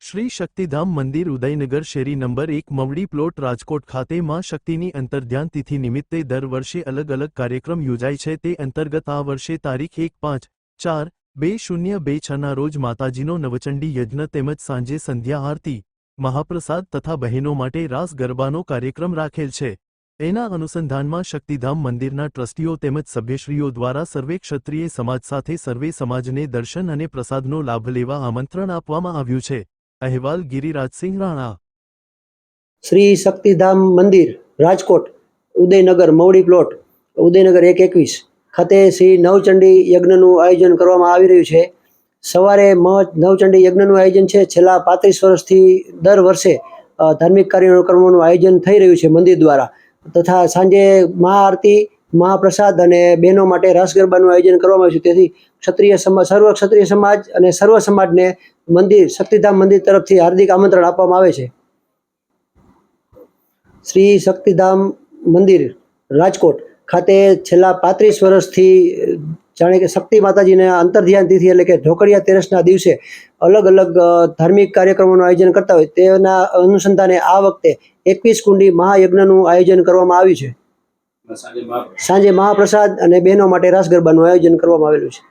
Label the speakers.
Speaker 1: શ્રી શક્તિધામ મંદિર ઉદયનગર શેરી number 1 Mavdi plot Rajkot ખાતે માં શક્તિની અંતર્ધ્યાન તિથિ નિમિત્તે દર વર્ષે અલગ અલગ કાર્યક્રમ યોજાય છે। તે અંતર્ગત આ વર્ષે તારીખ 1-5-4-2026ના રોજ માતાજીનો નવચંડી યજ્ઞ તેમજ સાંજે સંધ્યા આરતી, મહાપ્રસાદ તથા બહેનો માટે રાસ ગરબાનો કાર્યક્રમ રાખેલ છે। એના અનુસંધાનમાં શક્તિધામ મંદિરના ટ્રસ્ટીઓ તેમજ સભ્યશ્રીઓ દ્વારા સર્વે ક્ષત્રિય સમાજ સાથે સર્વે સમાજને દર્શન અને પ્રસાદનો લાભ લેવા આમંત્રણ આપવામાં આવ્યું છે। અહેવાલ ગિરિરાજસિંહ રાણા।
Speaker 2: શ્રી શક્તિધામ મંદિર રાજકોટ ઉદયનગર મવડી પ્લોટ ઉદયનગર 1-21 ખાતે શ્રી નવચંડી યજ્ઞનું આયોજન કરવામાં આવી રહ્યું છે। સવારે નવચંડી યજ્ઞનું આયોજન છે। છેલ્લા 35 વર્ષથી દર વર્ષે ધાર્મિક કાર્યક્રમોનું આયોજન થઈ રહ્યું છે મંદિર દ્વારા, તથા સાંજે મહાઆરતી, મહાપ્રસાદ અને બહેનો માટે રાસ ગરબાનું આયોજન કરવામાં આવ્યું છે। તેથી ક્ષત્રિય સમાજ, સર્વ ક્ષત્રિય સમાજ અને સર્વ સમાજને મંદિર શક્તિધામ મંદિર તરફથી હાર્દિક આમંત્રણ આપવામાં આવે છે। શ્રી શક્તિધામ મંદિર રાજકોટ ખાતે છેલ્લા 35 વર્ષથી જાણે કે શક્તિ માતાજીને અંતર્ધ્યાન તિથિ એટલે કે ઢોકળિયા તેરસના દિવસે અલગ અલગ ધાર્મિક કાર્યક્રમોનું આયોજન કરતા હોય તેના અનુસંધાને આ વખતે 21 કુંડી મહાયજ્ઞનું આયોજન કરવામાં આવ્યું છે। સાંજે મહાપ્રસાદ અને બહેનો માટે રાસ ગરબાનું આયોજન કરવામાં આવેલું છે।